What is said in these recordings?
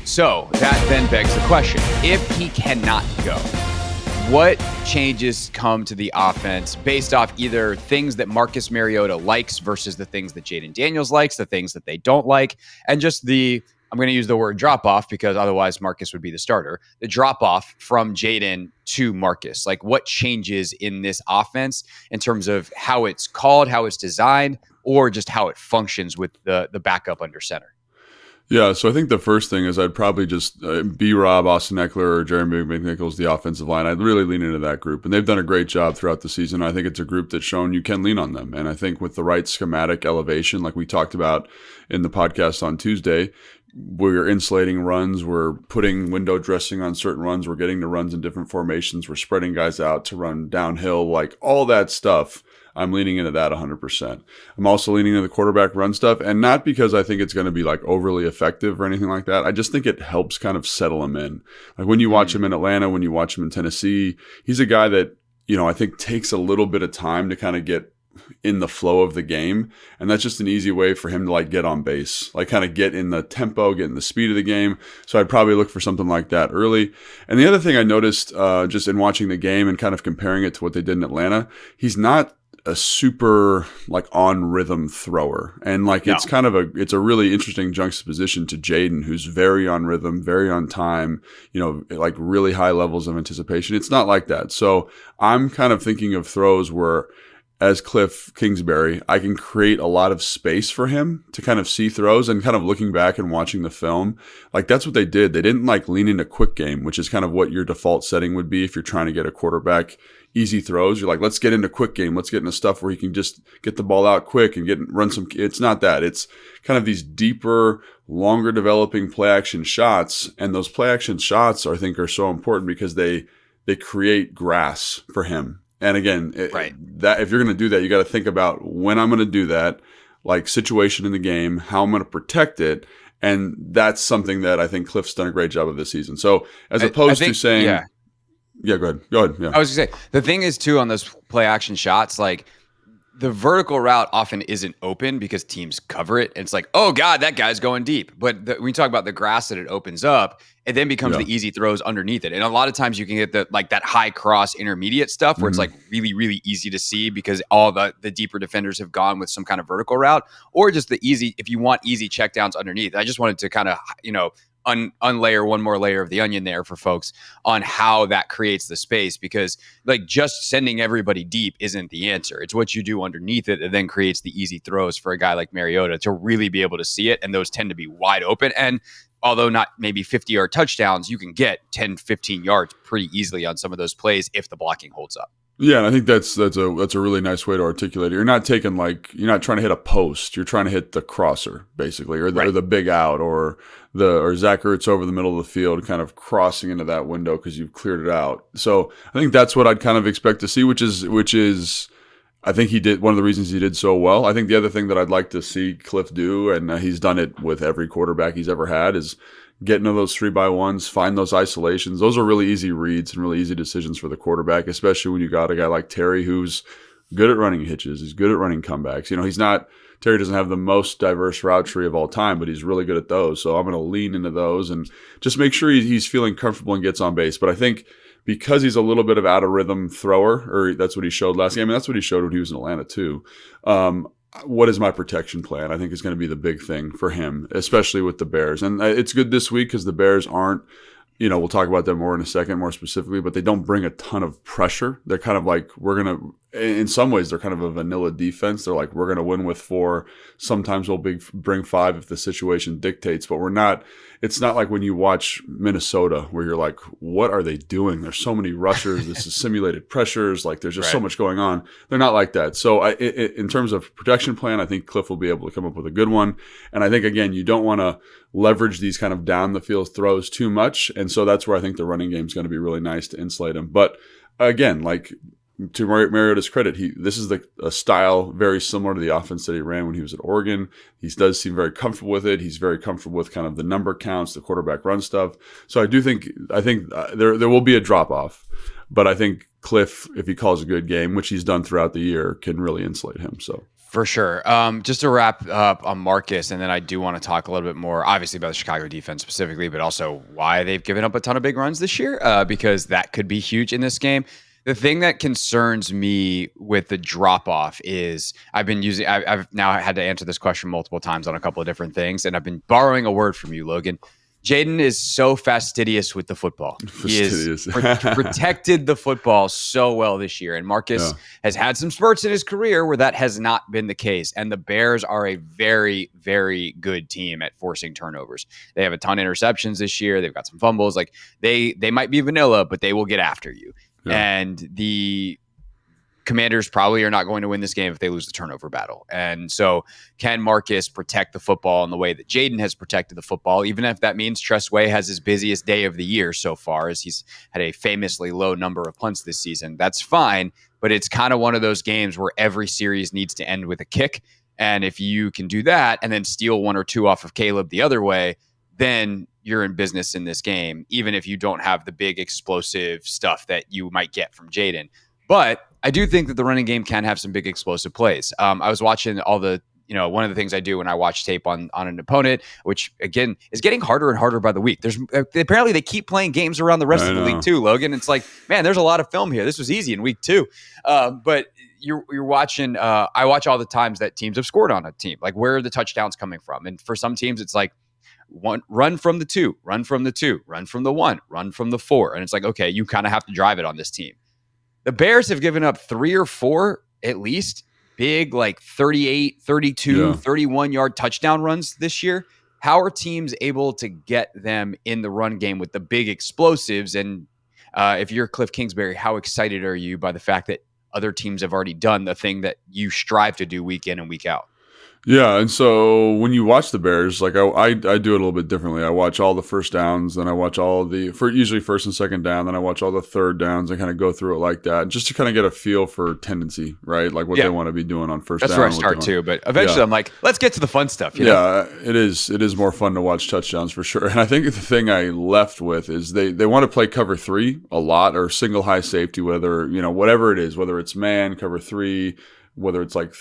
So that then begs the question, if he cannot go, what changes come to the offense based off either things that Marcus Mariota likes versus the things that Jayden Daniels likes, the things that they don't like, and just I'm going to use the word drop-off because otherwise Marcus would be the starter, the drop-off from Jayden to Marcus. Like, what changes in this offense in terms of how it's called, how it's designed, or just how it functions with the backup under center? Yeah, so I think the first thing is I'd probably just B-Rob, Austin Eckler, or Jeremy McNichols, the offensive line. I'd really lean into that group. And they've done a great job throughout the season. I think it's a group that's shown you can lean on them. And I think with the right schematic elevation, like we talked about in the podcast on Tuesday, we're insulating runs, we're putting window dressing on certain runs, we're getting the runs in different formations, we're spreading guys out to run downhill, like all that stuff. I'm leaning into that 100%. I'm also leaning into the quarterback run stuff, and not because I think it's going to be like overly effective or anything like that. I just think it helps kind of settle him in. Like when you watch him in Atlanta, when you watch him in Tennessee, he's a guy that, I think takes a little bit of time to kind of get in the flow of the game. And that's just an easy way for him to like get on base, like kind of get in the tempo, get in the speed of the game. So I'd probably look for something like that early. And the other thing I noticed just in watching the game and kind of comparing it to what they did in Atlanta, he's not a super like on rhythm thrower. And like, it's kind of it's a really interesting juxtaposition to Jayden, who's very on rhythm, very on time, like really high levels of anticipation. It's not like that. So I'm kind of thinking of throws where, as Kliff Kingsbury, I can create a lot of space for him to kind of see throws, and kind of looking back and watching the film, like that's what they did. They didn't like lean into quick game, which is kind of what your default setting would be if you're trying to get a quarterback easy throws. You're like, let's get into quick game. Let's get into stuff where he can just get the ball out quick and run some. It's not that. It's kind of these deeper, longer developing play action shots. And those play action shots, I think, are so important because they create grass for him. And again, that if you're going to do that, you got to think about when I'm going to do that, like situation in the game, how I'm going to protect it. And that's something that I think Kliff's done a great job of this season. So as opposed to saying, go ahead. Yeah. I was going to say, the thing is too, on those play action shots, like the vertical route often isn't open because teams cover it. And it's like, oh God, that guy's going deep. But when you talk about the grass that it opens up, it then becomes the easy throws underneath it. And a lot of times you can get that high cross intermediate stuff where it's like really, really easy to see because all the deeper defenders have gone with some kind of vertical route, or just the easy, if you want easy checkdowns underneath. I just wanted to kind of, unlayer one more layer of the onion there for folks on how that creates the space, because like just sending everybody deep isn't the answer. It's what you do underneath it that then creates the easy throws for a guy like Mariota to really be able to see it. And those tend to be wide open. And although not maybe 50-yard touchdowns, you can get 10, 15 yards pretty easily on some of those plays if the blocking holds up. Yeah, and I think that's a really nice way to articulate it. You're not trying to hit a post. You're trying to hit the crosser, basically, or the big out, or Zach Ertz over the middle of the field, kind of crossing into that window because you've cleared it out. So I think that's what I'd kind of expect to see, which is I think he did one of the reasons he did so well. I think the other thing that I'd like to see Kliff do, and he's done it with every quarterback he's ever had, is get into those 3x1s, find those isolations. Those are really easy reads and really easy decisions for the quarterback, especially when you got a guy like Terry who's good at running hitches. He's good at running comebacks. Terry doesn't have the most diverse route tree of all time, but he's really good at those. So I'm going to lean into those and just make sure he's feeling comfortable and gets on base. But I think because he's a little bit of out of rhythm thrower, or that's what he showed last game. I mean, that's what he showed when he was in Atlanta too. What is my protection plan? I think is going to be the big thing for him, especially with the Bears. And it's good this week because the Bears aren't, we'll talk about them more in a second, more specifically, but they don't bring a ton of pressure. They're kind of like, in some ways, they're kind of a vanilla defense. They're like, we're going to win with 4. Sometimes we'll bring 5 if the situation dictates, but it's not like when you watch Minnesota where you're like, what are they doing? There's so many rushers. This is simulated pressures. Like there's just so much going on. They're not like that. So in terms of protection plan, I think Kliff will be able to come up with a good one. And I think, again, you don't want to leverage these kind of down the field throws too much. And so that's where I think the running game is going to be really nice to insulate him. But again, like, to Mariota's credit, this is a style very similar to the offense that he ran when he was at Oregon. He does seem very comfortable with it. He's very comfortable with kind of the number counts, the quarterback run stuff. So I think there will be a drop off, but I think Kliff, if he calls a good game, which he's done throughout the year, can really insulate him. So For sure. Just to wrap up on Marcus, and then I do want to talk a little bit more, obviously, about the Chicago defense specifically, but also why they've given up a ton of big runs this year, because that could be huge in this game. The thing that concerns me with the drop off is I've now had to answer this question multiple times on a couple of different things, and I've been borrowing a word from you, Logan. Jayden is so fastidious with the football. Fastidious. He has protected the football so well this year. And Marcus has had some spurts in his career where that has not been the case. And the Bears are a very, very good team at forcing turnovers. They have a ton of interceptions this year. They've got some fumbles. Like they might be vanilla, but they will get after you. Yeah. And the Commanders probably are not going to win this game if they lose the turnover battle. And so can Marcus protect the football in the way that Jayden has protected the football, even if that means Tressway has his busiest day of the year so far, as he's had a famously low number of punts this season. That's fine, but it's kind of one of those games where every series needs to end with a kick. And if you can do that and then steal one or two off of Caleb the other way, then you're in business in this game, even if you don't have the big explosive stuff that you might get from Jayden. But I do think that the running game can have some big explosive plays. I was watching all the, one of the things I do when I watch tape on an opponent, which again is getting harder and harder by the week. There's apparently they keep playing games around the rest of the league too, Logan. It's like, man, there's a lot of film here. This was easy in week 2. But you're watching, I watch all the times that teams have scored on a team. Like, where are the touchdowns coming from? And for some teams, it's like, run from the 2, run from the 2, run from the 1, run from the 4. And it's like, okay, you kind of have to drive it on this team. The Bears have given up 3 or 4, at least, big, like 38, 32, 31-yard touchdown runs this year. How are teams able to get them in the run game with the big explosives? And if you're Kliff Kingsbury, how excited are you by the fact that other teams have already done the thing that you strive to do week in and week out? Yeah, and so when you watch the Bears, like I do it a little bit differently. I watch all the first downs, then I watch usually first and second down, then I watch all the third downs and kind of go through it like that, just to kind of get a feel for tendency, right? Like what they want to be doing on first down. That's where I start too, but eventually I'm like, let's get to the fun stuff. You know? It is more fun to watch touchdowns for sure. And I think the thing I left with is they want to play cover 3 a lot, or single high safety, whether, whatever it is, whether it's man, cover 3, whether it's like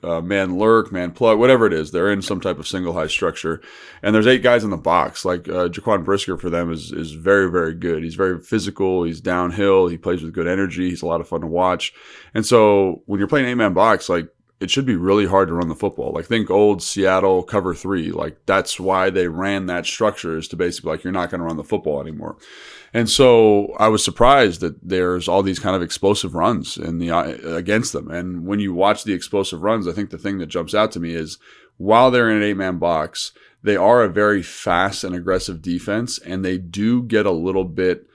man lurk, man plug, whatever it is, they're in some type of single high structure. And there's 8 guys in the box. Like Jaquan Brisker for them is very, very good. He's very physical. He's downhill. He plays with good energy. He's a lot of fun to watch. And so when you're playing 8-man box, like, it should be really hard to run the football. Like, think old Seattle cover 3. Like, that's why they ran that structure, is to basically, like, you're not going to run the football anymore. And so I was surprised that there's all these kind of explosive runs against them. And when you watch the explosive runs, I think the thing that jumps out to me is, while they're in an 8-man box, they are a very fast and aggressive defense, and they do get a little bit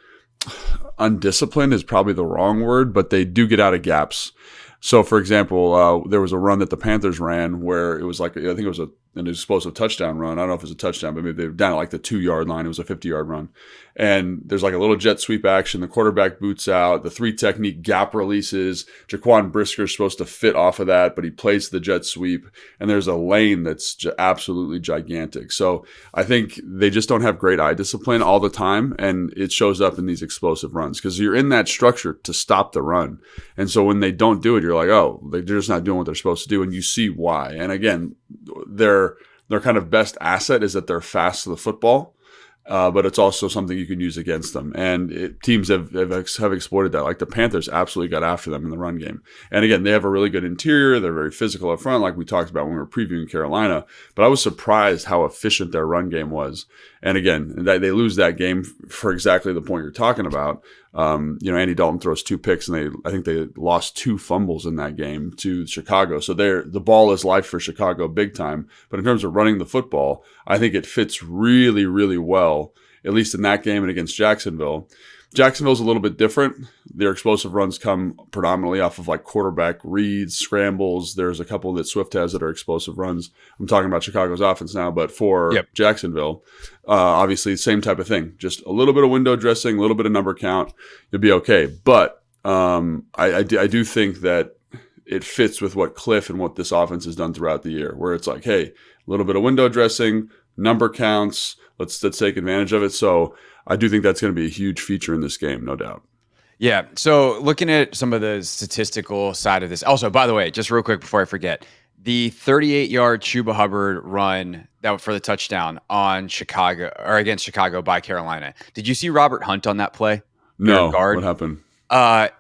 undisciplined is probably the wrong word, but they do get out of gaps. So, for example, there was a run that the Panthers ran where it was like, I think it was an explosive touchdown run. I don't know if it was a touchdown, but maybe they were down at like the 2-yard line. It was a 50-yard run. And there's like a little jet sweep action. The quarterback boots out. The 3 technique gap releases. Jaquan Brisker is supposed to fit off of that, but he plays the jet sweep. And there's a lane that's absolutely gigantic. So I think they just don't have great eye discipline all the time. And it shows up in these explosive runs because you're in that structure to stop the run. And so when they don't do it, you're like, oh, they're just not doing what they're supposed to do. And you see why. And again, their kind of best asset is that they're fast to the football. But it's also something you can use against them. And teams have exploited that. Like the Panthers absolutely got after them in the run game. And again, they have a really good interior. They're very physical up front, like we talked about when we were previewing Carolina. But I was surprised how efficient their run game was. And again, they lose that game for exactly the point you're talking about. Andy Dalton throws 2 picks, and I think they lost 2 fumbles in that game to Chicago. So the ball is life for Chicago big time. But in terms of running the football, I think it fits really, really well, at least in that game and against Jacksonville. Jacksonville's a little bit different. Their explosive runs come predominantly off of like quarterback reads, scrambles. There's a couple that Swift has that are explosive runs. I'm talking about Chicago's offense now, but for Jacksonville, obviously same type of thing. Just a little bit of window dressing, a little bit of number count, you'll be okay. But I do think that it fits with what Kliff and what this offense has done throughout the year, where it's like, hey, a little bit of window dressing, number counts, let's take advantage of it. So I do think that's going to be a huge feature in this game, no doubt. Yeah. So looking at some of the statistical side of this. Also, by the way, just real quick before I forget, the 38-yard Chuba Hubbard run that for the touchdown on Chicago or against Chicago by Carolina. Did you see Robert Hunt on that play? Their No, guard. what happened?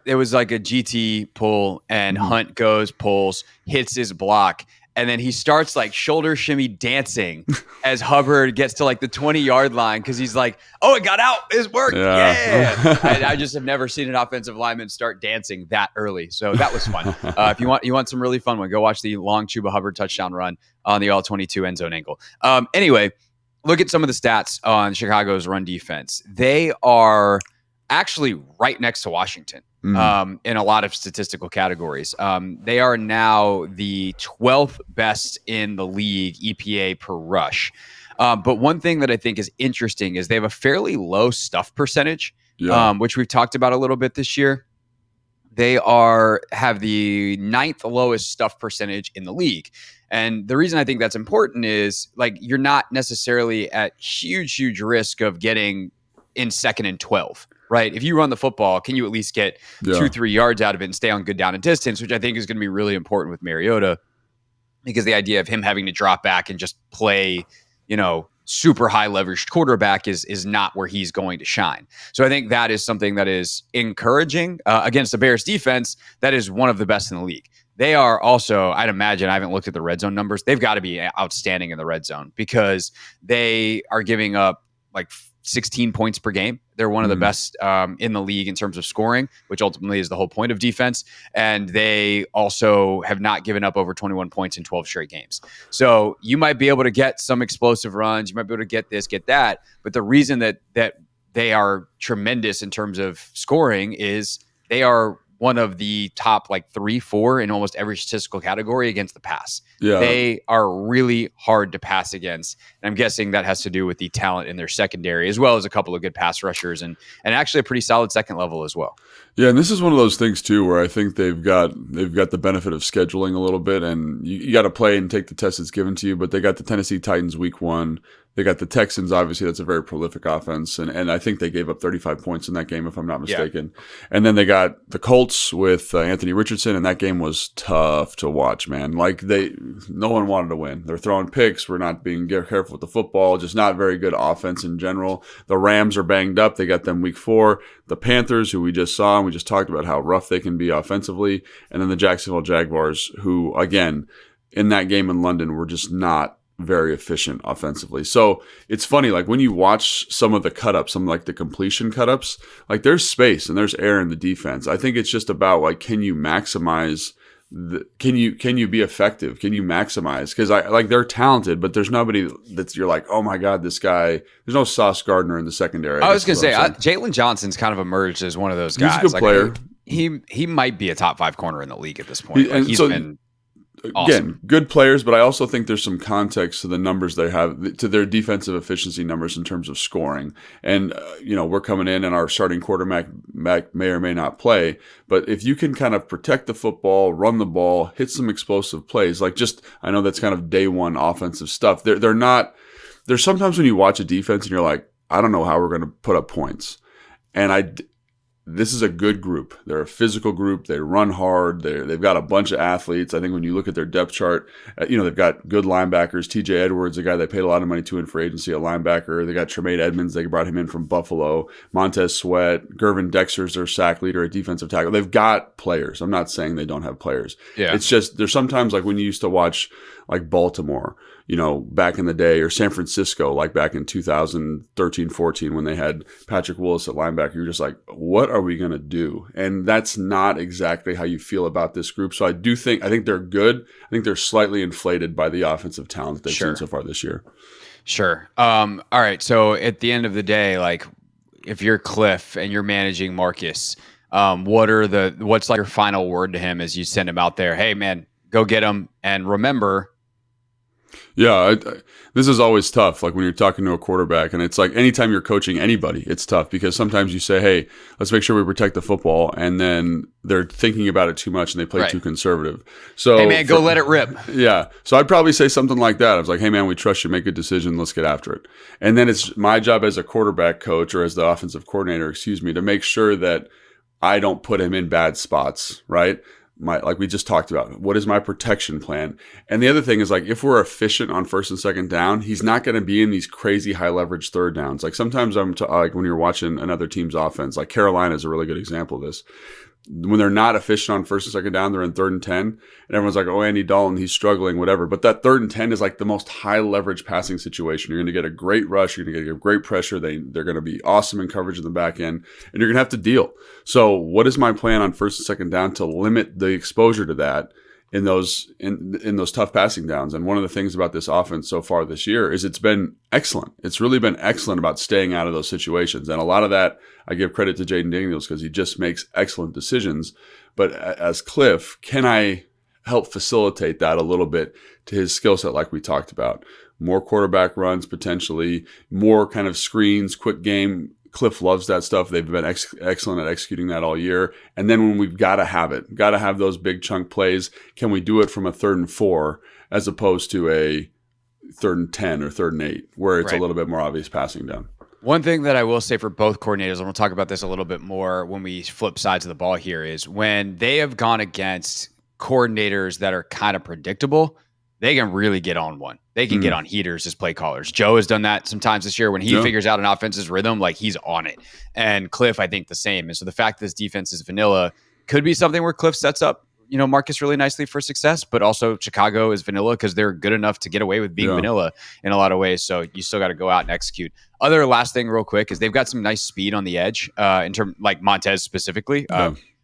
It was like a GT pull, and Hunt goes, pulls, hits his block, and then he starts like shoulder shimmy dancing as Hubbard gets to like the 20-yard line because he's like, "Oh, it got out, it worked, yeah!" I just have never seen an offensive lineman start dancing that early, so that was fun. If you want some really fun one, go watch the long Chuba Hubbard touchdown run on the all-22 end zone angle. Anyway, look at some of the stats on Chicago's run defense. They are actually right next to Washington in a lot of statistical categories. They are now the 12th best in the league EPA per rush. But one thing that I think is interesting is they have a fairly low stuff percentage, which we've talked about a little bit this year. They have the 9th lowest stuff percentage in the league. And the reason I think that's important is like you're not necessarily at huge risk of getting in 2nd and 12. Right. If you run the football, can you at least get 2-3 yards out of it and stay on good down and distance, which I think is going to be really important with Mariota, because the idea of him having to drop back and just play, super high leveraged quarterback is not where he's going to shine. So I think that is something that is encouraging against the Bears defense. That is one of the best in the league. They are also, I'd imagine, I haven't looked at the red zone numbers. They've got to be outstanding in the red zone because they are giving up like 16 points per game. They're one of the best in the league in terms of scoring, which ultimately is the whole point of defense. And they also have not given up over 21 points in 12 straight games. So you might be able to get some explosive runs. You might be able to get this, get that. But the reason that they are tremendous in terms of scoring is they are one of the top like 3-4 in almost every statistical category against the pass. Yeah. They are really hard to pass against. And I'm guessing that has to do with the talent in their secondary, as well as a couple of good pass rushers and actually a pretty solid second level as well. Yeah, and this is one of those things too where I think they've got the benefit of scheduling a little bit, and you got to play and take the test that's given to you. But they got the Tennessee Titans week 1. They got the Texans, obviously, that's a very prolific offense. And I think they gave up 35 points in that game, if I'm not mistaken. Yeah. And then they got the Colts with Anthony Richardson, and that game was tough to watch, man. Like, no one wanted to win. They're throwing picks. We're not being careful with the football. Just not very good offense in general. The Rams are banged up. They got them week 4. The Panthers, who we just saw, and we just talked about how rough they can be offensively. And then the Jacksonville Jaguars, who, again, in that game in London, were just not very efficient offensively. So it's funny, like when you watch some of the cut-ups, some like the completion cut-ups, like there's space and there's air in the defense. I think it's just about like, can you maximize can you be effective? Can you maximize? Because they're talented, but there's nobody that's you're like, oh my God, this guy. There's no Sauce Gardner in the secondary. I was gonna say Jalen Johnson's kind of emerged as one of those guys. He's a good player. He might be a top 5 corner in the league at this point. He's been awesome. Again, good players, but I also think there's some context to the numbers they have, to their defensive efficiency numbers in terms of scoring. And, we're coming in and our starting quarterback may or may not play. But if you can kind of protect the football, run the ball, hit some explosive plays, I know that's kind of day one offensive stuff. They're not, there's sometimes when you watch a defense and you're like, I don't know how we're going to put up points. And this is a good group. They're a physical group. They run hard. They've got a bunch of athletes. I think when you look at their depth chart, they've got good linebackers. TJ Edwards, a guy they paid a lot of money to in free agency, a linebacker. They got Tremaine Edmonds. They brought him in from Buffalo. Montez Sweat. Gervin Dexter's their sack leader, a defensive tackle. They've got players. I'm not saying they don't have players. Yeah. It's just there's sometimes like when you used to watch like Baltimore, back in the day, or San Francisco, like back in 2013-14 when they had Patrick Willis at linebacker, you're just like, what are we going to do? And that's not exactly how you feel about this group. So I think they're good. I think they're slightly inflated by the offensive talent that they've seen so far this year. Sure. All right. So at the end of the day, like if you're Kliff and you're managing Marcus, what's like your final word to him as you send him out there? Hey man, go get him. And remember, yeah, this is always tough, like when you're talking to a quarterback, and it's like anytime you're coaching anybody, it's tough because sometimes you say, hey, let's make sure we protect the football, and then they're thinking about it too much and they play too conservative. So, hey, man, go let it rip. Yeah. So I'd probably say something like that. I was like, hey, man, we trust you. Make a decision. Let's get after it. And then it's my job as a quarterback coach or as the offensive coordinator, to make sure that I don't put him in bad spots, right? Like we just talked about, what is my protection plan? And the other thing is, like, if we're efficient on first and second down, he's not going to be in these crazy high leverage third downs. Like sometimes like when you're watching another team's offense, like Carolina is a really good example of this. When they're not efficient on first and second down, they're in 3rd and 10, and everyone's like, oh, Andy Dalton, he's struggling, whatever. But that 3rd and 10 is like the most high leverage passing situation. You're going to get a great rush. You're going to get great pressure. They're going to be awesome in coverage in the back end, and you're going to have to deal. So what is my plan on first and second down to limit the exposure to that in those tough passing downs? And one of the things about this offense so far this year is it's been excellent. It's really been excellent about staying out of those situations. And a lot of that, I give credit to Jayden Daniels because he just makes excellent decisions. But as Kliff, can I help facilitate that a little bit to his skill set like we talked about? More quarterback runs, potentially, more kind of screens, quick game. Kliff loves that stuff. They've been excellent at executing that all year. And then when we've got to have those big chunk plays, can we do it from a 3rd and 4 as opposed to a 3rd and 10 or 3rd and 8, where it's a little bit more obvious passing down? One thing that I will say for both coordinators, and we'll talk about this a little bit more when we flip sides of the ball here, is when they have gone against coordinators that are kind of predictable, they can really get on one. They can get on heaters as play callers. Joe has done that sometimes this year when he figures out an offense's rhythm, like he's on it. And Kliff, I think the same. And so the fact that this defense is vanilla could be something where Kliff sets up, Marcus really nicely for success, but also Chicago is vanilla because they're good enough to get away with being vanilla in a lot of ways. So you still got to go out and execute. Other last thing real quick is they've got some nice speed on the edge in terms like Montez specifically.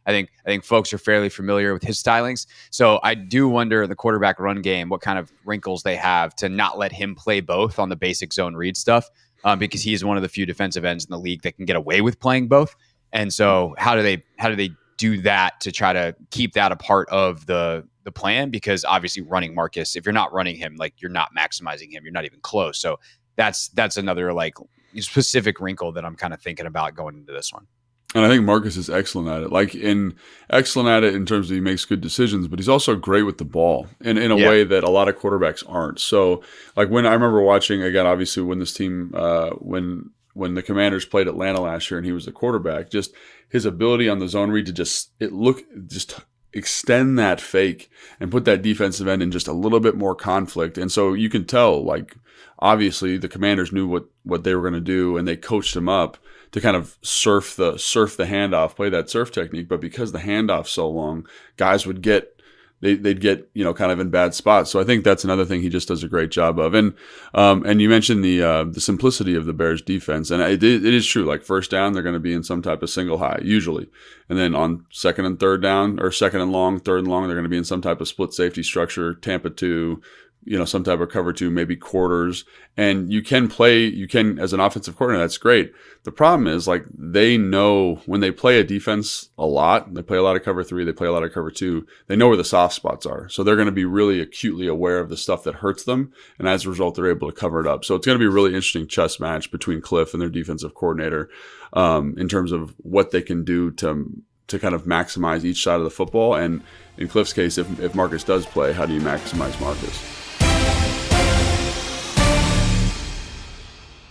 I think folks are fairly familiar with his stylings. So I do wonder in the quarterback run game what kind of wrinkles they have to not let him play both on the basic zone read stuff because he's one of the few defensive ends in the league that can get away with playing both. And so how do they do that to try to keep that a part of the plan? Because obviously running Marcus, if you're not running him, like you're not maximizing him, you're not even close. So that's another like specific wrinkle that I'm kind of thinking about going into this one. And I think Marcus is excellent at it. Excellent at it in terms of he makes good decisions, but he's also great with the ball in a way that a lot of quarterbacks aren't. So like when I remember watching, again, obviously when this team, when the Commanders played Atlanta last year and he was the quarterback, just his ability on the zone read to just extend that fake and put that defensive end in just a little bit more conflict. And so you can tell, like, obviously the Commanders knew what they were going to do, and they coached him up to kind of surf the handoff, play that surf technique. But because the handoff's so long, guys would get they'd get kind of in bad spots. So I think that's another thing he just does a great job of. And you mentioned the simplicity of the Bears defense, and it is true. Like first down, they're going to be in some type of single high usually, and then on second and third down, or second and long, third and long, they're going to be in some type of split safety structure, Tampa 2. Some type of cover 2, maybe quarters. And you can as an offensive coordinator, that's great. The problem is, like, they know when they play a defense a lot, they play a lot of cover 3, they play a lot of cover 2, they know where the soft spots are. So they're going to be really acutely aware of the stuff that hurts them. And as a result, they're able to cover it up. So it's going to be a really interesting chess match between Kliff and their defensive coordinator in terms of what they can do to kind of maximize each side of the football. And in Kliff's case, if Marcus does play, how do you maximize Marcus?